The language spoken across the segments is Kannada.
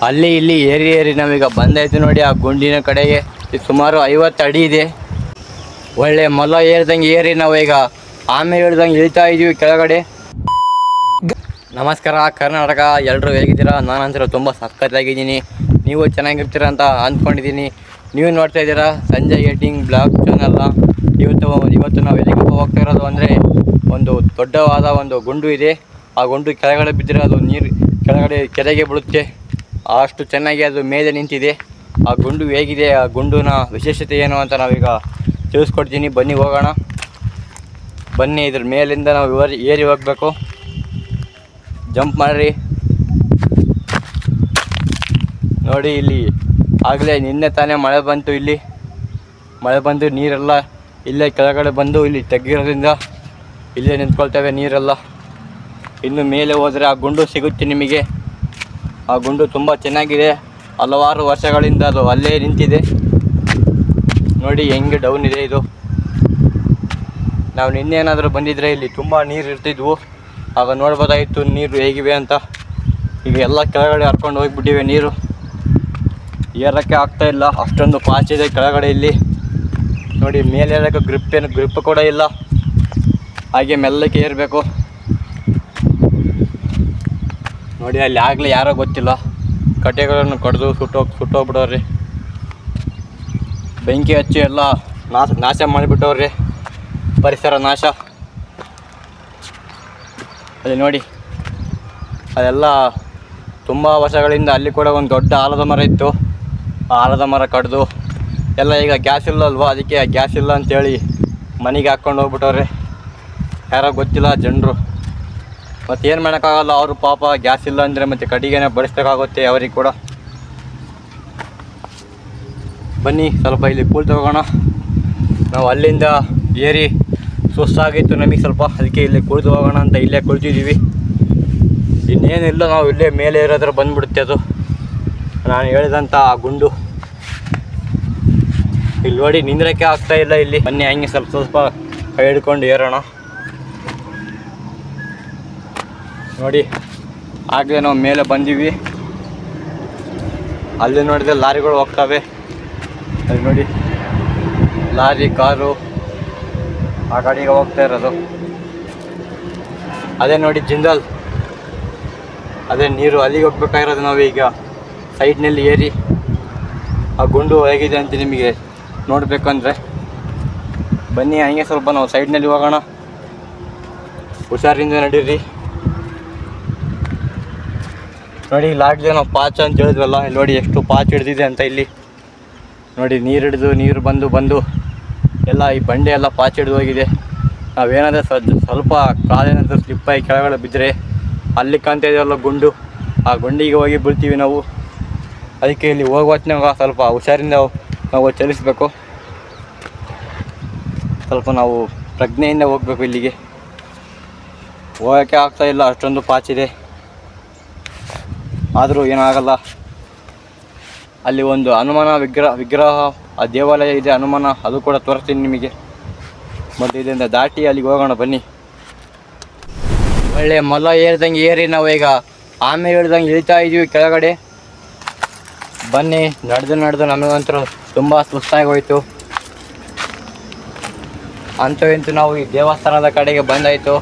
ಅಲ್ಲಿ ಇಲ್ಲಿ ಏರಿ ಏರಿ ನಾವೀಗ ಬಂದಾಯ್ತು ನೋಡಿ ಆ ಗುಂಡಿನ ಕಡೆಗೆ. ಇದು ಸುಮಾರು 50 ಅಡಿ ಇದೆ. ಒಳ್ಳೆ ಮೊಲ ಏರಿದಂಗೆ ಏರಿ ನಾವು ಈಗ ಆಮೇಲೆ ಹೇಳ್ದಂಗೆ ಇಳಿತಾ ಇದೀವಿ ಕೆಳಗಡೆ. ನಮಸ್ಕಾರ ಕರ್ನಾಟಕ, ಎಲ್ಲರೂ ಹೇಗಿದ್ದೀರಾ? ನಾನಂತರ ತುಂಬ ಸಖತ್ತಾಗಿದ್ದೀನಿ. ನೀವು ಚೆನ್ನಾಗಿರ್ತೀರ ಅಂತ ಅಂದ್ಕೊಂಡಿದ್ದೀನಿ. ನೀವು ನೋಡ್ತಾ ಇದ್ದೀರಾ ಸಂಜಯ್ ಎಡಿಟಿಂಗ್ ಬ್ಲಾಗ್ ಚಾನಲ್ನ. ಇವತ್ತು ನಾವು ಎಲ್ಲಿಗೆ ಹೋಗ್ತಾ ಇರೋದು ಅಂದರೆ, ಒಂದು ದೊಡ್ಡವಾದ ಒಂದು ಗುಂಡು ಇದೆ. ಆ ಗುಂಡು ಕೆಳಗಡೆ ಬಿದ್ದರೆ ಅದು ನೀರು ಕೆಳಗಡೆ ಕೆರೆಗೆ ಬೀಳುತ್ತೆ. ಅಷ್ಟು ಚೆನ್ನಾಗಿ ಅದು ಮೇಲೆ ನಿಂತಿದೆ. ಆ ಗುಂಡು ಹೇಗಿದೆ, ಆ ಗುಂಡಿನ ವಿಶೇಷತೆ ಏನು ಅಂತ ನಾವೀಗ ತಿಳಿಸ್ಕೊಡ್ತೀನಿ. ಬನ್ನಿ ಹೋಗೋಣ. ಬನ್ನಿ, ಇದ್ರ ಮೇಲಿಂದ ನಾವು ಏರಿ ಹೋಗಬೇಕು. ಜಂಪ್ ಮಾಡಿರಿ. ನೋಡಿ, ಇಲ್ಲಿ ಆಗಲೇ ನಿನ್ನೆ ತಾನೇ ಮಳೆ ಬಂತು. ಇಲ್ಲಿ ಮಳೆ ಬಂದು ನೀರೆಲ್ಲ ಇಲ್ಲೇ ಕೆಳಗಡೆ ಬಂದು ಇಲ್ಲಿ ತೆಗ್ಗಿರೋದ್ರಿಂದ ಇಲ್ಲೇ ನಿಂತ್ಕೊಳ್ತೇವೆ ನೀರೆಲ್ಲ. ಇನ್ನು ಮೇಲೆ ಹೋದರೆ ಆ ಗುಂಡು ಸಿಗುತ್ತೆ ನಿಮಗೆ. ಆ ಗುಂಡು ತುಂಬ ಚೆನ್ನಾಗಿದೆ. ಹಲವಾರು ವರ್ಷಗಳಿಂದ ಅದು ಅಲ್ಲೇ ನಿಂತಿದೆ. ನೋಡಿ ಹೆಂಗೆ ಡೌನ್ ಇದೆ ಇದು. ನಾವು ನಿನ್ನೆ ಏನಾದರೂ ಬಂದಿದ್ದರೆ ಇಲ್ಲಿ ತುಂಬ ನೀರು ಇರ್ತಿದ್ವು. ಆಗ ನೋಡ್ಬೋದಾಗಿತ್ತು ನೀರು ಹೇಗಿವೆ ಅಂತ. ಈಗ ಎಲ್ಲ ಕೆಳಗಡೆ ಹರ್ಕೊಂಡು ಹೋಗಿಬಿಟ್ಟಿವೆ ನೀರು. ಏರೋಕ್ಕೆ ಆಗ್ತಾಯಿಲ್ಲ, ಅಷ್ಟೊಂದು ಫಾಸ್ಟ್ ಇದೆ ಕೆಳಗಡೆ ಇಲ್ಲಿ. ನೋಡಿ, ಮೇಲೆ ಏರೋಕ್ಕೆ ಗ್ರಿಪ್ ಕೂಡ ಇಲ್ಲ. ಹಾಗೆ ಮೆಲ್ಲಕ್ಕೆ ಏರಬೇಕು. ನೋಡಿ, ಅಲ್ಲಿ ಆಗಲೇ ಯಾರೋ ಗೊತ್ತಿಲ್ಲ ಕಟ್ಟೆಗಳನ್ನು ಕಡಿದು ಸುಟ್ಟೋಗ್ಬಿಟ್ಟವ್ರಿ. ಬೆಂಕಿ ಹಚ್ಚಿ ಎಲ್ಲ ನಾಶ ಮಾಡಿಬಿಟ್ಟವ್ರಿ. ಪರಿಸರ ನಾಶ. ಅಲ್ಲಿ ನೋಡಿ, ಅದೆಲ್ಲ ತುಂಬ ವರ್ಷಗಳಿಂದ ಅಲ್ಲಿ ಕೂಡ ಒಂದು ದೊಡ್ಡ ಆಲದ ಮರ ಇತ್ತು. ಆ ಆಲದ ಮರ ಕಡಿದು ಎಲ್ಲ ಈಗ ಗ್ಯಾಸ್ ಇಲ್ಲಲ್ವ, ಅದಕ್ಕೆ ಗ್ಯಾಸ್ ಇಲ್ಲ ಅಂಥೇಳಿ ಮನೆಗೆ ಹಾಕ್ಕೊಂಡು ಹೋಗ್ಬಿಟ್ಟವ್ರೆ. ಯಾರೋ ಗೊತ್ತಿಲ್ಲ ಜನರು. ಮತ್ತು ಏನು ಮಾಡೋಕ್ಕಾಗಲ್ಲ, ಅವರು ಪಾಪ ಗ್ಯಾಸ್ ಇಲ್ಲ ಅಂದರೆ ಮತ್ತು ಕಟ್ಟಿಗೆನೇ ಬಡಿಸ್ಬೇಕಾಗುತ್ತೆ ಅವ್ರಿಗೆ ಕೂಡ. ಬನ್ನಿ ಸ್ವಲ್ಪ ಇಲ್ಲಿ ಕೂಲ್ ತಗೋಣ. ನಾವು ಅಲ್ಲಿಂದ ಏರಿ ಸುಸ್ತಾಗಿತ್ತು ನಮಗೆ ಸ್ವಲ್ಪ, ಅದಕ್ಕೆ ಇಲ್ಲಿ ಕುಳಿತು ಹೋಗೋಣ ಅಂತ ಇಲ್ಲೇ ಕುಳಿತಿದ್ದೀವಿ. ಇನ್ನೇನಿಲ್ಲ, ನಾವು ಇಲ್ಲೇ ಮೇಲೆ ಇರೋದ್ರ ಬಂದುಬಿಡುತ್ತೆ ಅದು ನಾನು ಹೇಳಿದಂಥ ಆ ಗುಂಡು. ಇಲ್ಲಿ ನೋಡಿ, ನಿಂದ್ರಕ್ಕೆ ಆಗ್ತಾಯಿಲ್ಲ ಇಲ್ಲಿ. ಬನ್ನಿ ಹಂಗೆ ಸ್ವಲ್ಪ ಕೈ ಹಿಡ್ಕೊಂಡು ಏರೋಣ. ನೋಡಿ, ಆಗಲೇ ನಾವು ಮೇಲೆ ಬಂದೀವಿ. ಅಲ್ಲಿ ನೋಡಿದ್ರೆ ಲಾರಿಗಳು ಹೋಗ್ತವೆ. ಅಲ್ಲಿ ನೋಡಿ, ಲಾರಿ ಕಾರು ಆ ಗಾಡಿಗೆ ಹೋಗ್ತಾ ಇರೋದು. ಅದೇ ನೋಡಿ ಜಿಂದಾಲ್, ಅದೇ ನೀರು ಅಲ್ಲಿಗೆ ಹೋಗ್ಬೇಕಾಗಿರೋದು. ನಾವೀಗ ಸೈಡ್ನಲ್ಲಿ ಏರಿ ಆ ಗುಂಡು ಹೇಗಿದೆ ಅಂತ ನಿಮಗೆ ನೋಡಬೇಕಂದ್ರೆ ಬನ್ನಿ ಹಂಗೆ ಸ್ವಲ್ಪ ನಾವು ಸೈಡ್ನಲ್ಲಿ ಹೋಗೋಣ. ಹುಷಾರಿಂದ ನಡೀರಿ. ನೋಡಿ, ಲಾಡ್ಗೆ ನಾವು ಪಾಚ ಅಂತ ಹೇಳಿದ್ವಲ್ಲ, ಇಲ್ಲಿ ನೋಡಿ ಎಷ್ಟು ಪಾಚ್ ಹಿಡ್ದಿದೆ ಅಂತ. ಇಲ್ಲಿ ನೋಡಿ, ನೀರು ಹಿಡಿದು ನೀರು ಬಂದು ಎಲ್ಲ ಈ ಬಂಡೆ ಎಲ್ಲ ಪಾಚ್ ಹಿಡಿದು ಹೋಗಿದೆ. ನಾವೇನಾದರೂ ಸ್ವಲ್ಪ ಕಾಲೇನಾದರೂ ಸ್ಲಿಪ್ಪಾಗಿ ಕೆಳಗಡೆ ಬಿದ್ದರೆ ಅಲ್ಲಿ ಕಾಣ್ತಾ ಇದೆಯಲ್ಲ ಗುಂಡು, ಆ ಗುಂಡಿಗೆ ಹೋಗಿ ಬೀಳ್ತೀವಿ ನಾವು. ಅದಕ್ಕೆ ಇಲ್ಲಿ ಹೋಗುವತ್ನಾಗ ಸ್ವಲ್ಪ ಹುಷಾರಿಂದ ನಾವು ಚಲಿಸಬೇಕು. ಸ್ವಲ್ಪ ನಾವು ಪ್ರಜ್ಞೆಯಿಂದ ಹೋಗಬೇಕು. ಇಲ್ಲಿಗೆ ಹೋಗೋಕ್ಕೆ ಆಗ್ತಾಯಿಲ್ಲ, ಅಷ್ಟೊಂದು ಪಾಚಿದೆ. ಆದರೂ ಏನಾಗಲ್ಲ. ಅಲ್ಲಿ ಒಂದು ಹನುಮಾನ ವಿಗ್ರಹ ಆ ದೇವಾಲಯ ಇದೆ, ಹನುಮಾನ, ಅದು ಕೂಡ ತೋರಿಸ್ತೀನಿ ನಿಮಗೆ. ಮತ್ತು ಇದರಿಂದ ದಾಟಿ ಅಲ್ಲಿಗೆ ಹೋಗೋಣ ಬನ್ನಿ. ಒಳ್ಳೆ ಮೊಲ ಏರಿದಂಗೆ ಏರಿ ನಾವು ಈಗ ಆಮೇಲೆ ಹೇಳ್ದಂಗೆ ಇಳಿತಾ ಇದ್ದೀವಿ ಕೆಳಗಡೆ. ಬನ್ನಿ, ನಡೆದು ನಮಗಂತೂ ತುಂಬ ಸುಸ್ತಾಗಿ ಹೋಯಿತು. ಅಂತೂ ಇಂತೂ ನಾವು ಈ ದೇವಸ್ಥಾನದ ಕಡೆಗೆ ಬಂದಾಯಿತು.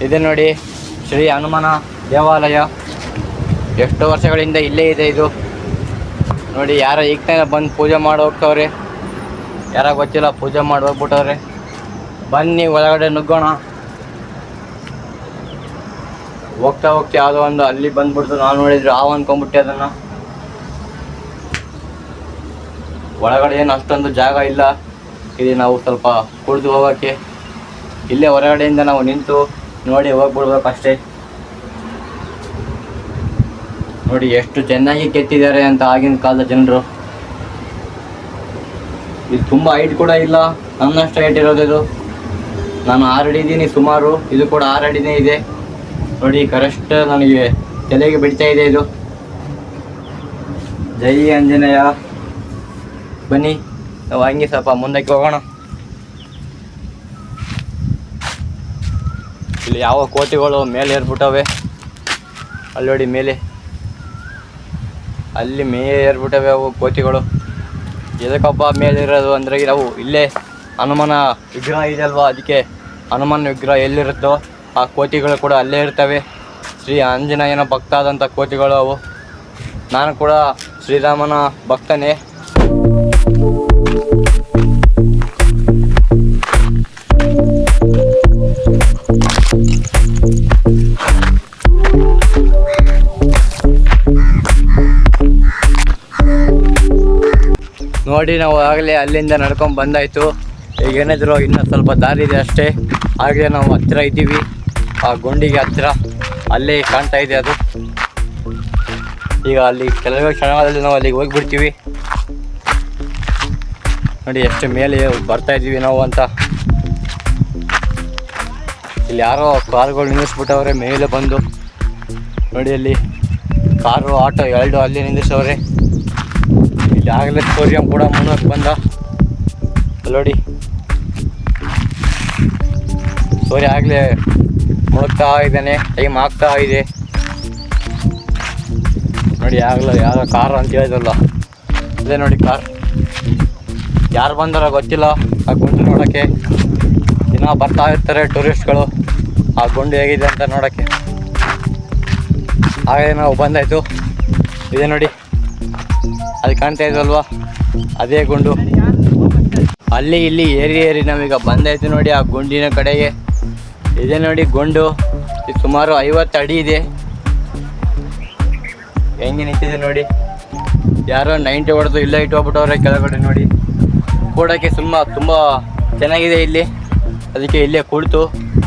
ಇದೆ ನೋಡಿ, ಶ್ರೀ ಹನುಮಾನ ದೇವಾಲಯ. ಎಷ್ಟು ವರ್ಷಗಳಿಂದ ಇಲ್ಲೇ ಇದೆ ಇದು. ನೋಡಿ, ಯಾರೋ ಈಗ ತಾನೇ ಬಂದು ಪೂಜೆ ಮಾಡಿ ಹೋಗ್ತವ್ರೆ. ಯಾರೋ ಗೊತ್ತಿಲ್ಲ, ಪೂಜೆ ಮಾಡಿ ಹೋಗ್ಬಿಟ್ಟವ್ರೆ. ಬನ್ನಿ ಒಳಗಡೆ ನುಗ್ಗೋಣ. ಹೋಗ್ತಾ ಯಾವುದೋ ಒಂದು ಅಲ್ಲಿ ಬಂದ್ಬಿಡ್ತು. ನಾನು ನೋಡಿದ್ರೆ ಅಂದ್ಕೊಂಡ್ಬಿಟ್ಟೆ ಅದನ್ನು. ಒಳಗಡೆ ಏನು ಅಷ್ಟೊಂದು ಜಾಗ ಇಲ್ಲ. ಇಲ್ಲಿ ನಾವು ಸ್ವಲ್ಪ ಕುಳಿತು ಹೋಗೋಕ್ಕೆ ಇಲ್ಲೇ ಹೊರಗಡೆಯಿಂದ ನಾವು ನಿಂತು ನೋಡಿ ಹೋಗ್ಬಿಡ್ಬೇಕು ಅಷ್ಟೇ. ನೋಡಿ ಎಷ್ಟು ಚೆನ್ನಾಗಿ ಕೆತ್ತಿದ್ದಾರೆ ಅಂತ ಆಗಿನ ಕಾಲದ ಜನರು. ಇದು ತುಂಬ ಹೈಟ್ ಕೂಡ ಇಲ್ಲ, ನನ್ನಷ್ಟು ಹೈಟ್ ಇರೋದು ಇದು. ನಾನು 6 ಅಡಿ ಇದ್ದೀನಿ ಸುಮಾರು. ಇದು ಕೂಡ 6 ಅಡಿನೇ ಇದೆ. ನೋಡಿ, ಕರೆಕ್ಟ್ ನನಗೆ ತಲೆಗೆ ಬಿಡ್ತಾ ಇದೆ ಇದು. ಜೈ ಆಂಜನೇಯ. ಬನ್ನಿ ನಾವು ಹಂಗೆ ಸ್ವಲ್ಪ ಮುಂದಕ್ಕೆ ಹೋಗೋಣ. ಇಲ್ಲಿ ಯಾವ ಕೋಟಿಗಳು ಮೇಲೆ ಏರ್ಬಿಟ್ಟವೆ. ಅಲ್ಲಿ ನೋಡಿ ಮೇಲೆ ಅಲ್ಲಿ ಮೇಲಿರ್ತವೆ ಅವು ಕೋತಿಗಳು. ಎದಕ್ಕಪ್ಪ ಮೇಲಿರೋದು ಅಂದರೆ ನಾವು ಇಲ್ಲೇ ಹನುಮನ ವಿಗ್ರಹ ಇದೆಯಲ್ವ, ಅದಕ್ಕೆ ಹನುಮನ ವಿಗ್ರಹ ಎಲ್ಲಿರುತ್ತೋ ಆ ಕೋತಿಗಳು ಕೂಡ ಅಲ್ಲೇ ಇರ್ತವೆ. ಶ್ರೀ ಆಂಜನೇಯನ ಭಕ್ತ ಆದಂಥ ಕೋತಿಗಳು ಅವು. ನಾನು ಕೂಡ ಶ್ರೀರಾಮನ ಭಕ್ತನೇ. ನೋಡಿ ನಾವು ಆಗಲೇ ಅಲ್ಲಿಂದ ನಡ್ಕೊಂಡು ಬಂದಾಯಿತು. ಈಗ ಏನಾದರೂ ಇನ್ನೂ ಸ್ವಲ್ಪ ದಾರಿ ಇದೆ ಅಷ್ಟೇ. ಆಗಲೇ ನಾವು ಹತ್ತಿರ ಇದ್ದೀವಿ, ಆ ಗುಂಡಿಗೆ ಹತ್ತಿರ ಅಲ್ಲೇ ಕಾಣ್ತಾ ಇದೆ ಅದು. ಈಗ ಅಲ್ಲಿ ಕೆಲವೇ ಕ್ಷಣಗಳಲ್ಲಿ ನಾವು ಅಲ್ಲಿಗೆ ಹೋಗಿಬಿಡ್ತೀವಿ. ನೋಡಿ ಎಷ್ಟು ಮೇಲೆ ಬರ್ತಾ ಇದ್ದೀವಿ ನಾವು ಅಂತ. ಇಲ್ಲಿ ಯಾರೋ ಕಾರುಗಳು ನಿಲ್ಲಿಸ್ಬಿಟ್ಟವ್ರೆ ಮೇಲೆ ಬಂದು. ನೋಡಿ ಅಲ್ಲಿ ಕಾರು ಆಟೋ ಎರಡು ಅಲ್ಲಿ ನಿಲ್ಲಿಸವ್ರೆ. ಇಲ್ಲಿ ಆಗಲೇ ಸೂರ್ಯ ಕೂಡ ಮುನ್ನೋಕ್ಕೆ ಬಂದ. ನೋಡಿ ಸೂರ್ಯ ಆಗಲೇ ಮುಳುಗ್ತಾ ಇದ್ದಾನೆ, ಟೈಮ್ ಆಗ್ತಾ ಇದೆ. ನೋಡಿ ಆಗಲ್ಲ ಯಾರೋ ಕಾರು ಅಂತ ಹೇಳಿದಲ್ಲ, ಅದೇ ನೋಡಿ ಕಾರ್. ಯಾರು ಬಂದಾರೋ ಗೊತ್ತಿಲ್ಲ ಆ ಗುಂಡು ನೋಡೋಕ್ಕೆ. ದಿನ ಬರ್ತಾ ಇರ್ತಾರೆ ಟೂರಿಸ್ಟ್ಗಳು ಆ ಗುಂಡು ಹೇಗಿದೆ ಅಂತ ನೋಡೋಕ್ಕೆ. ಹಾಗೆ ನಾವು ಬಂದಾಯಿತು. ಇದೆ ನೋಡಿ, ಅದು ಕಾಣ್ತಾ ಇದ್ವಲ್ವ, ಅದೇ ಗುಂಡು. ಅಲ್ಲಿ ಇಲ್ಲಿ ಏರಿ ನಾವೀಗ ಬಂದಾಯಿತು ನೋಡಿ ಆ ಗುಂಡಿನ ಕಡೆಗೆ. ಇದೆ ನೋಡಿ ಗುಂಡು, ಇದು ಸುಮಾರು 50 ಅಡಿ ಇದೆ. ಹೆಂಗೆ ನಿಂತಿದೆ ನೋಡಿ, ಯಾರೋ 90 ಹೊಡೆದು ಇಲ್ಲ ಇಟ್ಕೊಬಿಟ್ಟವ್ರೆ ಕೆಳಗಡೆ. ನೋಡಿ ಕೂಡೋಕ್ಕೆ ತುಂಬ ಚೆನ್ನಾಗಿದೆ ಇಲ್ಲಿ, ಅದಕ್ಕೆ ಇಲ್ಲೇ ಕುಳಿತು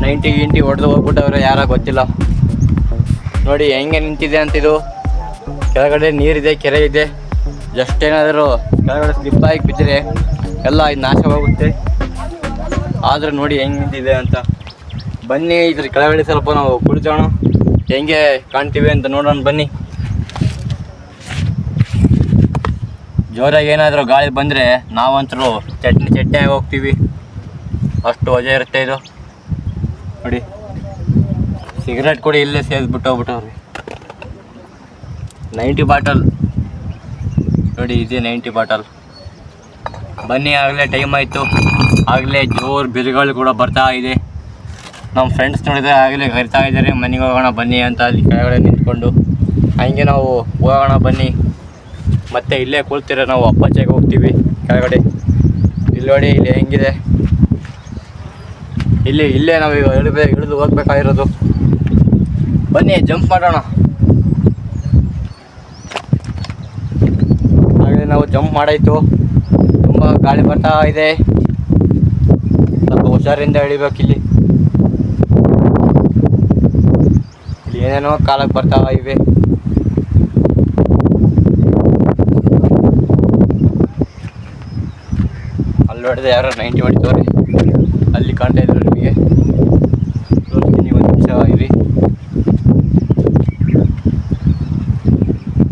90 ಹೊಡೆದು ಹೋಗ್ಬಿಟ್ಟವ್ರೆ ಯಾರೋ ಗೊತ್ತಿಲ್ಲ. ನೋಡಿ ಹೆಂಗೆ ನಿಂತಿದೆ ಅಂತಿದು. ಕೆಳಗಡೆ ನೀರಿದೆ, ಕೆರೆ ಇದೆ. ಜಸ್ಟ್ ಏನಾದರೂ ಕೆಳಗಡೆ ಸ್ಲಿಪ್ ಆಗಿ ಬಿದ್ದರೆ ಎಲ್ಲ ಇದು ನಾಶವಾಗುತ್ತೆ. ಆದರೂ ನೋಡಿ ಹೆಂಗೆ ನಿಂತಿದೆ ಅಂತ. ಬನ್ನಿ ಇದ್ರ ಕೆಳಗಡೆ ಸ್ವಲ್ಪ ನಾವು ಕುಳಿತೋಣ, ಹೆಂಗೆ ಕಾಣ್ತೀವಿ ಅಂತ ನೋಡೋಣ ಬನ್ನಿ. ಜೋರಾಗಿ ಏನಾದರೂ ಗಾಳಿ ಬಂದರೆ ನಾವಂತರೂ ಚಟ್ನಿ ಆಗಿ ಹೋಗ್ತೀವಿ, ಅಷ್ಟು ವಜೆ ಇರುತ್ತೆ ಇದು. ನೋಡಿ ಸಿಗರೇಟ್ ಕೂಡ ಇಲ್ಲೇ ಸೇರಿಸ್ಬಿಟ್ಟು ಹೋಗ್ಬಿಟ್ಟವ್ರಿ. 90 ಬಾಟಲ್ ನೋಡಿ, ಇದೆ 90 ಬಾಟಲ್. ಬನ್ನಿ, ಆಗಲೇ ಟೈಮ್ ಆಯಿತು. ಆಗಲೇ ಜೋರು ಬಿರುಗಾಳಿ ಕೂಡ ಬರ್ತಾ ಇದೆ. ನಮ್ಮ ಫ್ರೆಂಡ್ಸ್ ನೋಡಿದರೆ ಆಗಲೇ ಕರಿತಾ ಇದ್ದಾರೆ ಮನೆಗೆ ಹೋಗೋಣ ಬನ್ನಿ ಅಂತ. ಅಲ್ಲಿ ಕೆಳಗಡೆ ನಿಂತ್ಕೊಂಡು ಹಂಗೆ ನಾವು ಹೋಗೋಣ ಬನ್ನಿ. ಮತ್ತೆ ಇಲ್ಲೇ ಕೂಳ್ತೀರ ನಾವು ಅಪ್ಪಾಚಿಗೆ ಹೋಗ್ತೀವಿ ಕೆಳಗಡೆ. ಇಲ್ಲಿ ನೋಡಿ ಇಲ್ಲಿ ಹೆಂಗಿದೆ, ಇಲ್ಲೇ ನಾವೀಗ ಇಳಿದು ಹೋಗ್ಬೇಕಾಗಿರೋದು. ಬನ್ನಿ ಜಂಪ್ ಮಾಡೋಣ. ಹಾಗೆ ನಾವು ಜಂಪ್ ಮಾಡಾಯಿತು. ತುಂಬ ಗಾಳಿ ಬರ್ತಾ ಇದೆ, ಸ್ವಲ್ಪ ಹುಷಾರಿಂದ ಇಳಿಬೇಕು. ಇಲ್ಲಿ ಏನೇನೋ ಕಾಲಕ್ಕೆ ಬರ್ತಾ ಇವೆ. ಅಲ್ಲಿ ನೋಡಿದೆ ಯಾರೋ 90 ಹೊಡಿತವ್ರೆ, ಅಲ್ಲಿ ಕಾಣ್ತಾ ಇದ್ರು ನಿಮಗೆ. ತೋರಿಸ್ತೀನಿ, ಒಂದು ನಿಮಿಷ ಇರಿ.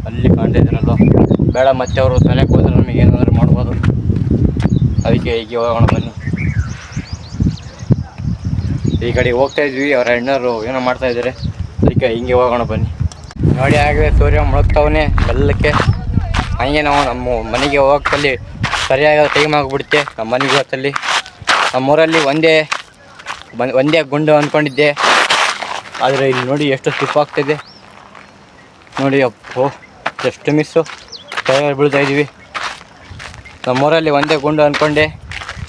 ಅಲ್ಲಿ ಕಾಣ್ತಾ ಇದ್ರಲ್ಲ, ಬೇಡ ಮತ್ತೆ ಅವರು ಸಲಕ್ಕೆ ಹೋದ್ರೆ ನಮಗೆ ಏನಾದರೂ ಮಾಡ್ಬೋದು. ಅದಕ್ಕೆ ಹೀಗೆ ಹೋಗೋಣ ಬನ್ನಿ. ಈ ಕಡೆ ಹೋಗ್ತಾ ಇದ್ವಿ, ಅವರ ಅಣ್ಣರು ಏನೋ ಮಾಡ್ತಾ ಇದ್ದಾರೆ, ಅದಕ್ಕೆ ಹಿಂಗೆ ಹೋಗೋಣ ಬನ್ನಿ. ನೋಡಿ ಆಗಲೇ ಸೂರ್ಯ ಮುಳುಗ್ತಾವನೆ ಬೆಲ್ಲಕ್ಕೆ. ಹಂಗೆ ನಾವು ನಮ್ಮ ಮನೆಗೆ ಹೋಗೋಕ್ಕಲ್ಲಿ ಸರಿಯಾದ ಟೈಮ್ ಆಗಿಬಿಡುತ್ತೆ. ನಮ್ಮ ಮನೆಗೆ ಹೊತ್ತಲ್ಲಿ ನಮ್ಮೂರಲ್ಲಿ ಒಂದೇ ಗುಂಡು ಅಂದ್ಕೊಂಡಿದ್ದೆ, ಆದರೆ ಇಲ್ಲಿ ನೋಡಿ ಎಷ್ಟು ಸ್ಲಿಪ್ ಆಗ್ತಾಯಿದೆ ನೋಡಿ. ಅಪ್ಪೋ ಎಷ್ಟು ಮಿಸ್ಸು, ಕೆಳಗಡೆ ಬೀಳ್ತಾ ಇದ್ದೀವಿ. ನಮ್ಮೂರಲ್ಲಿ ಒಂದೇ ಗುಂಡು ಅಂದ್ಕೊಂಡೆ,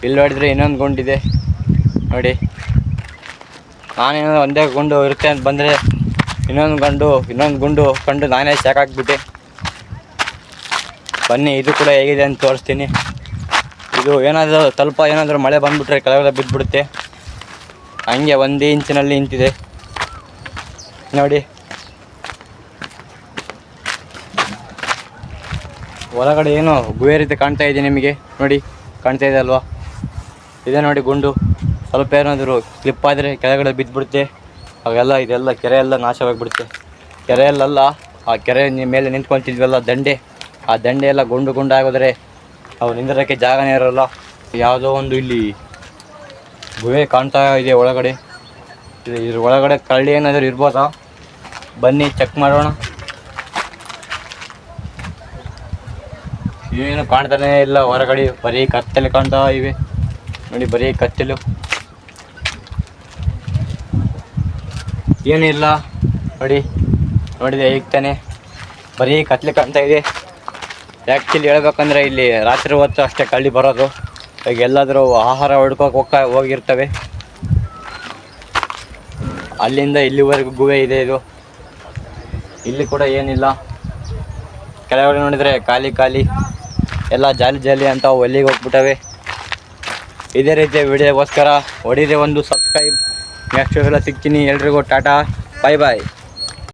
ಇಲ್ಲಿ ನೋಡಿದರೆ ಇನ್ನೊಂದು ಗುಂಡಿದೆ ನೋಡಿ. ನಾನೇನೋ ಒಂದೇ ಗುಂಡು ಇರುತ್ತೆ ಅಂತ ಬಂದರೆ ಇನ್ನೊಂದು ಗುಂಡು ಕಂಡು ನಾನೇ ಶಾಕ್ ಆಗಿಬಿಟ್ಟೆ. ಬನ್ನಿ ಇದು ಕೂಡ ಹೇಗಿದೆ ಅಂತ ತೋರಿಸ್ತೀನಿ. ಇದು ಏನಾದರೂ ಮಳೆ ಬಂದುಬಿಟ್ರೆ ಕೆಳಗಡೆ ಬಿದ್ದುಬಿಡುತ್ತೆ. ಹಂಗೆ 1 ಇಂಚಿನಲ್ಲಿ ನಿಂತಿದೆ ನೋಡಿ. ಒಳಗಡೆ ಏನೋ ಗುಹೆ ರೀತಿ ಕಾಣ್ತಾ ಇದೆ ನಿಮಗೆ, ನೋಡಿ ಕಾಣ್ತಾ ಇದೆ ಅಲ್ವಾ. ಇದೆ ನೋಡಿ ಗುಂಡು. ಸ್ವಲ್ಪ ಏನಾದರೂ ಸ್ಲಿಪ್ ಆದರೆ ಕೆಳಗಡೆ ಬಿದ್ದುಬಿಡುತ್ತೆ. ಇದೆಲ್ಲ ಕೆರೆ ಎಲ್ಲ ನಾಶವಾಗಿಬಿಡುತ್ತೆ. ಕೆರೆಯಲ್ಲ, ಆ ಕೆರೆ ಮೇಲೆ ನಿಂತ್ಕೊತಿದ್ವಲ್ಲ ದಂಡೆ, ಆ ದಂಡೆ ಎಲ್ಲ ಗುಂಡಾಗೋದ್ರೆ ಅವು ನಿಂದಿರೋಕ್ಕೆ ಜಾಗನೇ ಇರೋಲ್ಲ. ಯಾವುದೋ ಒಂದು ಇಲ್ಲಿ ಗುಹೆ ಕಾಣ್ತಾ ಇದೆ ಒಳಗಡೆ. ಇದ್ರ ಒಳಗಡೆ ಕರಡಿ ಏನಾದರೂ ಇರ್ಬೋದಾ? ಬನ್ನಿ ಚೆಕ್ ಮಾಡೋಣ. ಏನು ಕಾಣ್ತಾನೆ ಇಲ್ಲ ಹೊರಗಡೆ, ಬರೀ ಕತ್ತಲೆ ಕಾಣ್ತಾ ಇವೆ ನೋಡಿ, ಬರೀ ಕತ್ತಲು, ಏನಿಲ್ಲ ನೋಡಿ. ನೋಡಿದೆ ಈಗ ತಾನೆ ಬರೀ ಕತ್ಲೆ ಕಾಣ್ತಾ ಇದೆ. ಆ್ಯಕ್ಚುಲಿ ಹೇಳ್ಬೇಕಂದ್ರೆ ಇಲ್ಲಿ ರಾತ್ರಿ ಹೊತ್ತು ಅಷ್ಟೇ ಕಳ್ಳಿ ಬರೋದು. ಈಗ ಎಲ್ಲಾದರೂ ಆಹಾರ ಹುಡ್ಕೋಕೆ ಹೋಗಿರ್ತವೆ. ಅಲ್ಲಿಂದ ಇಲ್ಲಿವರೆಗೂ ಗುಹೆ ಇದೆ ಇದು. ಇಲ್ಲಿ ಕೂಡ ಏನಿಲ್ಲ, ಕೆಳಗಡೆ ನೋಡಿದರೆ ಖಾಲಿ ಖಾಲಿ ಎಲ್ಲ ಜಾಲಿ ಜಾಲಿ ಅಂತ ಎಲ್ಲಿಗೆ ಹೋಗ್ಬಿಟ್ಟವೆ. ಇದೇ ರೀತಿಯ ವಿಡಿಯೋಗೋಸ್ಕರ ಹೊಡಿದೆ ಒಂದು ಸಬ್ಸ್ಕ್ರೈಬ್. ನೆಕ್ಸ್ಟ್ ಎಲ್ಲ ಸಿಗ್ತೀನಿ. ಎಲ್ರಿಗೂ ಟಾಟಾ, ಬಾಯ್ ಬಾಯ್.